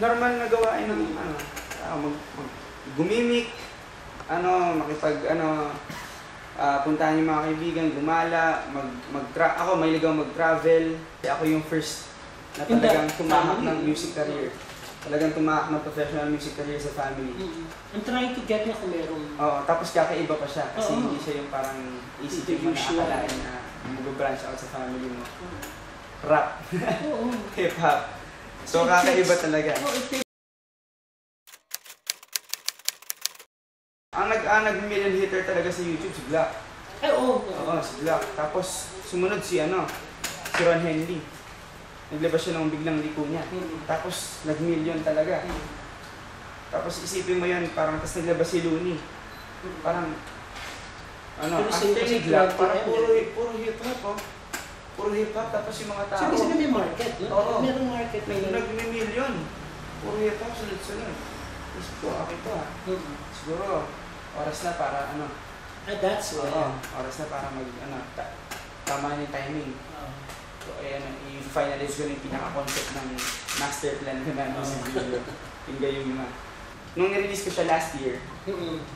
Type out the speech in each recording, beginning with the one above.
normal na gawain ng gumimik, puntahan yung mga kaibigan, gumala, ako mahilig ako mag-travel. Ako yung first na talagang tumahak ng music career. Talagang tumahak ng professional music career sa family. I'm trying to get na kung meron. Oo, tapos kakaiba pa siya kasi hindi siya yung parang isipin mo na akalain na mag-branch out sa family mo. Rap. Hip-hop. So kakaiba talaga. Ang nag-million hitter talaga sa YouTube, si Black. Oo, si Black. Tapos sumunod si Ron Henley. Naglabas siya ng biglang liko niya. Tapos nag-million talaga. Tapos isipin mo yun, parang tapos naglabas si Looney. Parang, after si Black, parang puro hip-hop, Puro hip-hop, tapos yung mga tao. So, may market, no? Oo. Merong market na yun. Nag-million. Puro hip-hop, sunod-sunod. Isip ko, okay to Siguro, oras na para that's why. Oo, oras na para tama yung timing. So, i-finalize ko yung pinaka-concept ng master plan ko na sa video. Yung gayon nga. Nung nirelease ko siya last year,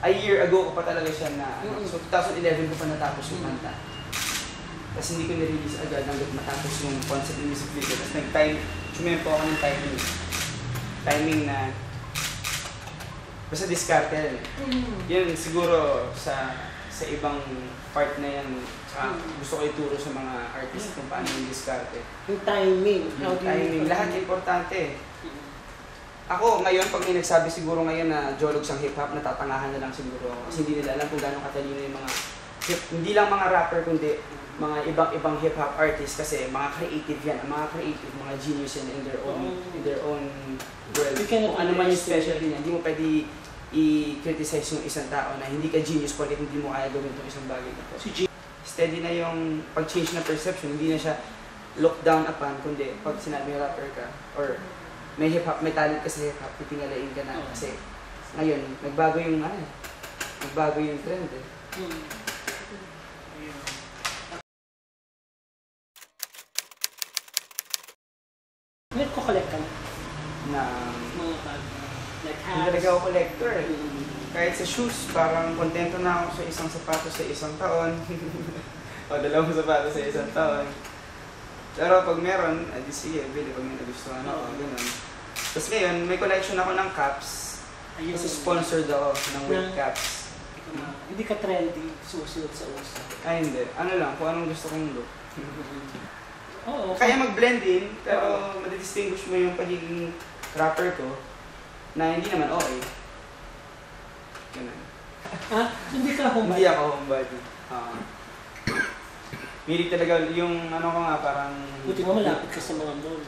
a year ago ko pa talaga siya na, so 2011 ko pa natapos yung kanta. Tapos hindi ko nirelease agad hanggang matapos yung concept ng music video. Tapos sumempo ako ng timing. Timing na, basta discarte. Yun siguro sa ibang part na yan, gusto ko ituro sa mga artist kung paano yung diskarte. Yung timing. Yung timing. Lahat importante. Ako, ngayon, pag may nagsabi siguro ngayon na jolog siyang hip-hop, natatangahan na lang siguro. Kasi hindi nila alam kung gano'ng katalino yung mga, hindi lang mga rapper, kundi mga ibang hip-hop artists kasi mga creative yan. Mga creative, mga genius yan in their own world. Kung ano man yung specialty niya, hindi mo pwede i-criticize yung isang tao na hindi ka genius porque hindi mo kaya gawin itong isang bagay na to. Steady na yung pag-change ng perception, hindi na siya look down upon, kundi pag sinabi ng rapper ka, or may hip-hop, may talent ka sa hip-hop, titingalain ka na kasi ngayon, nagbago yung trend eh. Meron ko collect ka na mga bag, like hats. Hindi talaga ako collector eh. Kahit sa shoes, parang kontento na ako sa isang sapatos sa isang taon. O dalawang sapatos sa isang taon. Pero pag meron, edi sige, bili pag may nagustuhan ako, gano'n. Tapos ngayon, may collection ako ng caps. Kasi sponsored ako ng work caps. Hindi ka trendy, susunod sa uso. Ay hindi, kung anong gusto kong look. Oo. Kaya mag-blend in, pero madidistinguish mo yung pagiging rapper ko na hindi naman okay. Ganun. Hindi ka homebody? Hindi ako homebody. Milig talaga yung ko nga parang... Buti mo malapit ka sa mga mall.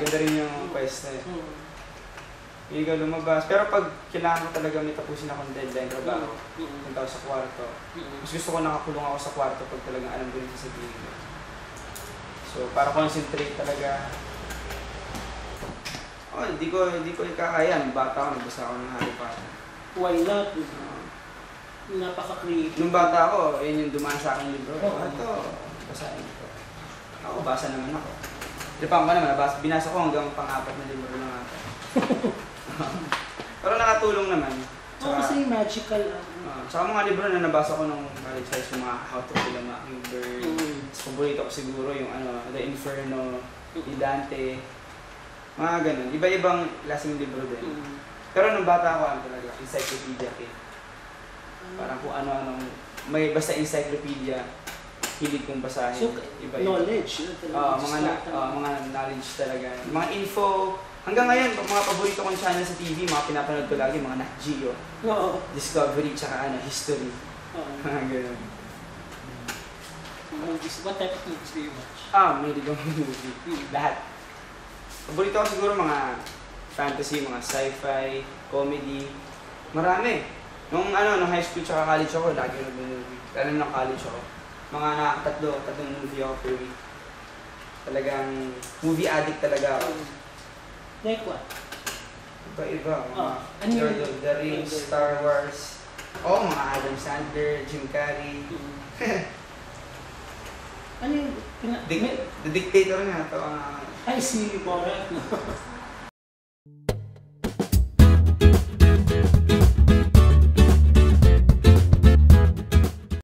Ganda rin yung pwesto eh. Milig ako lumabas. Pero pag kailangan ko talaga may tapusin akong deadline trabaho, punta ako sa kwarto. Mas gusto ko nakakulong ako sa kwarto pag talagang alam ko yung sasabihin ko. So, para concentrate talaga. Hindi ko ikakaya. Nung bata ako, nagbasa ako ng Harry Potter. Why not? Napaka-creative. Nung bata ako, yun yung dumaan sa akin libro. Ito, basahin ko. Ako, basa naman ako. Tripang ko naman, binasa ko hanggang pang-apat na libro lang ata. Pero nakatulong naman. Kasi magical. Tsaka mga libro na nabasa ko nung college high school, mga How to Kill a Mockingbird. Paborito ko siguro yung The Inferno, ni Dante. Mga ganun. Iba-ibang klaseng libro din. Pero nung bata ako, talaga, encyclopedia kid. Parang kung ano-anong, may basta encyclopedia, hilig kong basahin. So, knowledge. Mga knowledge talaga. Mga info. Hanggang ngayon, mga paborito kong channel sa TV, mga pinapanood ko lagi, mga Nat Geo, Discovery, tsaka History. Mga ganun. What type of movies do you watch? May ligong movie. Lahat. Paborito ko siguro mga fantasy, mga sci-fi, comedy. Marami. Nung high school tsaka college ako, lagi nag-movie. Lalo nung college ako. Mga tatlong movie ako per week. Talagang movie addict talaga ako. Like what? Iba-iba. Mga Lord of the Rings, Star Wars. Mga Adam Sandler, Jim Carrey. Ano yung... The Dictator nga ito. Ay, si Borat.